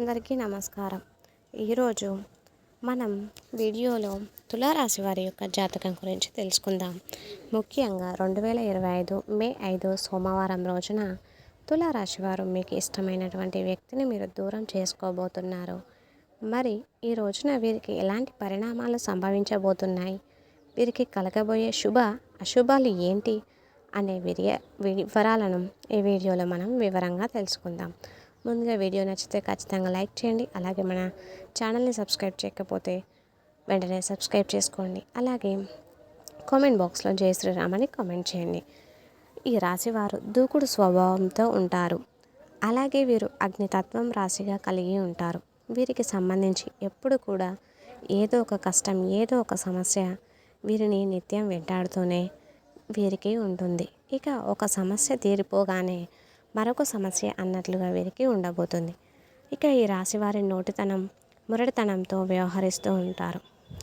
అందరికీ నమస్కారం. ఈరోజు మనం వీడియోలో తులారాశి వారి యొక్క జాతకం గురించి తెలుసుకుందాం. ముఖ్యంగా 2025 మే 5 సోమవారం రోజున తులారాశి వారు మీకు ఇష్టమైనటువంటి వ్యక్తిని మీరు దూరం చేసుకోబోతున్నారు. మరి ఈ రోజున వీరికి ఎలాంటి పరిణామాలు సంభవించబోతున్నాయి, వీరికి కలగబోయే శుభ అశుభాలు ఏంటి అనే వివరాలను ఈ వీడియోలో మనం వివరంగా తెలుసుకుందాం. ముందుగా వీడియో నచ్చితే ఖచ్చితంగా లైక్ చేయండి. అలాగే మన ఛానల్ని సబ్స్క్రైబ్ చేయకపోతే వెంటనే సబ్స్క్రైబ్ చేసుకోండి. అలాగే కామెంట్ బాక్స్లో జై శ్రీరామ్ అని కామెంట్ చేయండి. ఈ రాశివారు దూకుడు స్వభావంతో ఉంటారు. అలాగే వీరు అగ్నితత్వం రాశిగా కలిగి ఉంటారు. వీరికి సంబంధించి ఎప్పుడు కూడా ఏదో ఒక కష్టం, ఏదో ఒక సమస్య వీరిని నిత్యం వెంటాడుతూనే వీరికి ఉంటుంది. ఇక ఒక సమస్య తీరిపోగానే మరొక సమస్య అన్నట్లుగా వీరికి ఉండబోతుంది. ఇక ఈ రాశివారి నోటితనం, మురడితనంతో వ్యవహరిస్తూ ఉంటారు.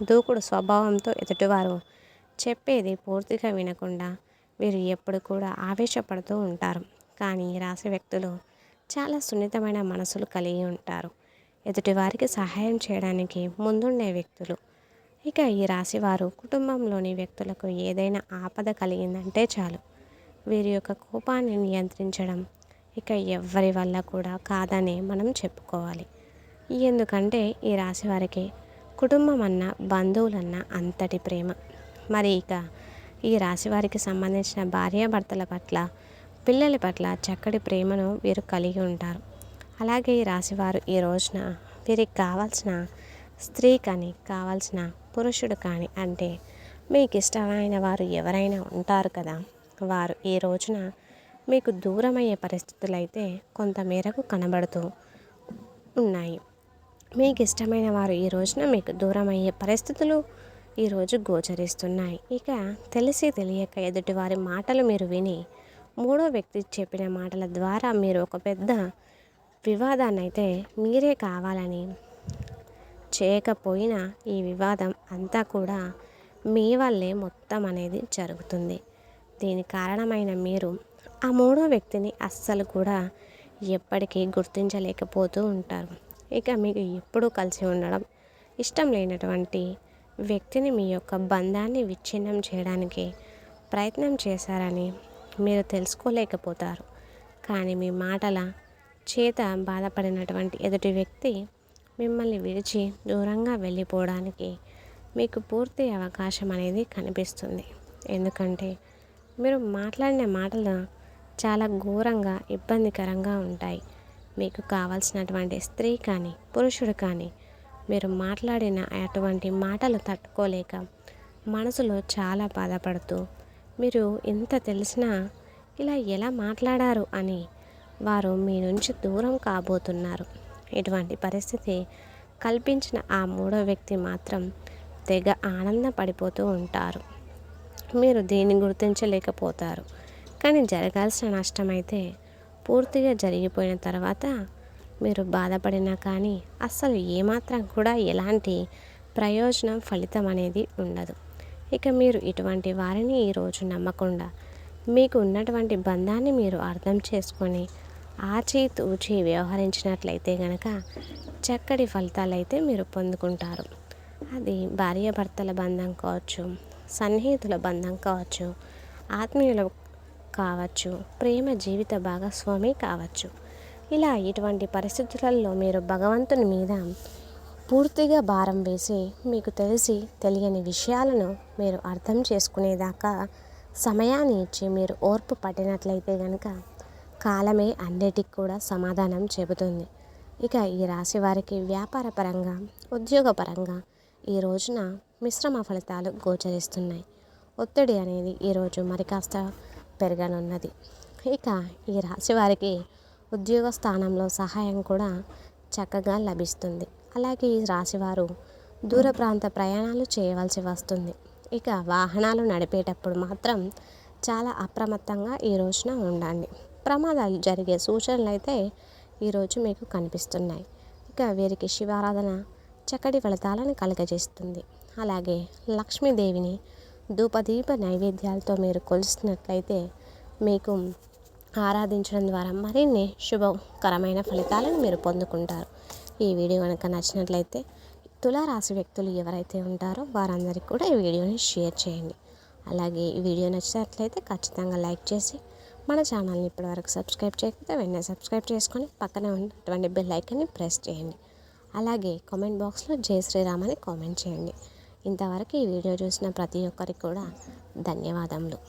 దూకుడు స్వభావంతో ఎదుటివారు చెప్పేది పూర్తిగా వినకుండా వీరు ఎప్పుడు కూడా ఆవేశపడుతూ ఉంటారు. కానీ ఈ రాశి వ్యక్తులు చాలా సున్నితమైన మనసులు కలిగి ఉంటారు. ఎదుటివారికి సహాయం చేయడానికి ముందుండే వ్యక్తులు. ఇక ఈ రాశివారు కుటుంబంలోని వ్యక్తులకు ఏదైనా ఆపద కలిగిందంటే చాలు వీరి యొక్క కోపాన్ని నియంత్రించడం ఇక ఎవ్వరి వల్ల కూడా కాదని మనం చెప్పుకోవాలి. ఎందుకంటే ఈ రాశి వారికి కుటుంబం అన్న, బంధువులన్న అంతటి ప్రేమ. మరి ఇక ఈ రాశి వారికి సంబంధించిన భార్యాభర్తల పట్ల, పిల్లల పట్ల చక్కటి ప్రేమను వీరు కలిగి ఉంటారు. అలాగే ఈ రాశివారు ఈ రోజున వీరికి కావాల్సిన స్త్రీ కానీ, కావాల్సిన పురుషుడు కానీ, అంటే మీకు ఇష్టమైన వారు ఎవరైనా ఉంటారు కదా, వారు ఈ రోజున మీకు దూరమయ్యే పరిస్థితులు అయితే కొంతమేరకు కనబడుతూ ఉన్నాయి. మీకు ఇష్టమైన వారు ఈ రోజున మీకు దూరమయ్యే పరిస్థితులు ఈరోజు గోచరిస్తున్నాయి. ఇక తెలిసి తెలియక ఎదుటివారి మాటలు మీరు విని మూడో వ్యక్తి చెప్పిన మాటల ద్వారా మీరు ఒక పెద్ద వివాదాన్ని అయితే మీరే కావాలని చేయకపోయినా ఈ వివాదం అంతా కూడా మీ వల్లే మొత్తం అనేది జరుగుతుంది. దీని కారణమైన మీరు ఆ మూడో వ్యక్తిని అస్సలు కూడా ఎప్పటికీ గుర్తించలేకపోతూ ఉంటారు. ఇక మీకు ఎప్పుడూ కలిసి ఉండడం ఇష్టం లేనటువంటి వ్యక్తిని మీ యొక్క బంధాన్ని విచ్ఛిన్నం చేయడానికి ప్రయత్నం చేశారని మీరు తెలుసుకోలేకపోతారు. కానీ మీ మాటల చేత బాధపడినటువంటి ఎదుటి వ్యక్తి మిమ్మల్ని విడిచి దూరంగా వెళ్ళిపోవడానికి మీకు పూర్తి అవకాశం అనేది కనిపిస్తుంది. ఎందుకంటే మీరు మాట్లాడిన మాటలు చాలా ఘోరంగా, ఇబ్బందికరంగా ఉంటాయి. మీకు కావాల్సినటువంటి స్త్రీ కానీ, పురుషుడు కానీ మీరు మాట్లాడిన అటువంటి మాటలు తట్టుకోలేక మనసులో చాలా బాధపడుతూ మీరు ఇంత తెలిసినా ఇలా ఎలా మాట్లాడారు అని వారు మీ నుంచి దూరం కాబోతున్నారు. ఇటువంటి పరిస్థితి కల్పించిన ఆ మూడో వ్యక్తి మాత్రం తెగ ఆనందపడిపోతూ ఉంటారు. మీరు దీన్ని గుర్తించలేకపోతారు. కానీ జరగాల్సిన నష్టమైతే పూర్తిగా జరిగిపోయిన తర్వాత మీరు బాధపడినా కానీ అస్సలు ఏమాత్రం కూడా ఎలాంటి ప్రయోజనం, ఫలితం అనేది ఉండదు. ఇక మీరు ఇటువంటి వారిని ఈరోజు నమ్మకుండా మీకు ఉన్నటువంటి బంధాన్ని మీరు అర్థం చేసుకొని ఆచితూచి వ్యవహరించినట్లయితే కనుక చక్కటి ఫలితాలు అయితే మీరు పొందుకుంటారు. అది భార్యాభర్తల బంధం కావచ్చు, సన్నిహితుల బంధం కావచ్చు, ఆత్మీయుల కావచ్చు, ప్రేమ జీవిత భాగస్వామి కావచ్చు. ఇలా ఇటువంటి పరిస్థితులలో మీరు భగవంతుని మీద పూర్తిగా భారం వేసి మీకు తెలిసి తెలియని విషయాలను మీరు అర్థం చేసుకునేదాకా సమయాన్ని ఇచ్చి మీరు ఓర్పు పట్టినట్లయితే కనుక కాలమే అన్నిటికి కూడా సమాధానం చెబుతుంది. ఇక ఈ రాశి వారికి వ్యాపారపరంగా, ఉద్యోగపరంగా ఈ రోజున మిశ్రమ ఫలితాలు గోచరిస్తున్నాయి. ఒత్తిడి అనేది ఈరోజు మరి కాస్త పెరగనున్నది. ఇక ఈ రాశి వారికి ఉద్యోగ స్థానంలో సహాయం కూడా చక్కగా లభిస్తుంది. అలాగే ఈ రాశివారు దూర ప్రాంత ప్రయాణాలు చేయవలసి వస్తుంది. ఇక వాహనాలు నడిపేటప్పుడు మాత్రం చాలా అప్రమత్తంగా ఈ రోజున ఉండండి. ప్రమాదాలు జరిగే సూచనలు అయితే ఈరోజు మీకు కనిపిస్తున్నాయి. ఇక వీరికి శివారాధన చక్కటి ఫలితాలను కలుగజేస్తుంది. అలాగే లక్ష్మీదేవిని ధూపదీప నైవేద్యాలతో మీరు కొలిసినట్లయితే మీకు ఆరాధించడం ద్వారా మరిన్ని శుభకరమైన ఫలితాలను మీరు పొందుకుంటారు. ఈ వీడియో కనుక నచ్చినట్లయితే తులారాశి వ్యక్తులు ఎవరైతే ఉంటారో వారందరికీ కూడా ఈ వీడియోని షేర్ చేయండి. అలాగే ఈ వీడియో నచ్చినట్లయితే ఖచ్చితంగా లైక్ చేసి మన ఛానల్ని ఇప్పటివరకు సబ్స్క్రైబ్ చేయకపోతే వెంటనే సబ్స్క్రైబ్ చేసుకొని పక్కనే ఉన్నటువంటి బెల్ ఐకాన్ని ప్రెస్ చేయండి. అలాగే కామెంట్ బాక్స్లో జై శ్రీరామ్ అని కామెంట్ చేయండి. ఇంతవరకు ఈ వీడియో చూసిన ప్రతి ఒక్కరికి కూడా ధన్యవాదములు.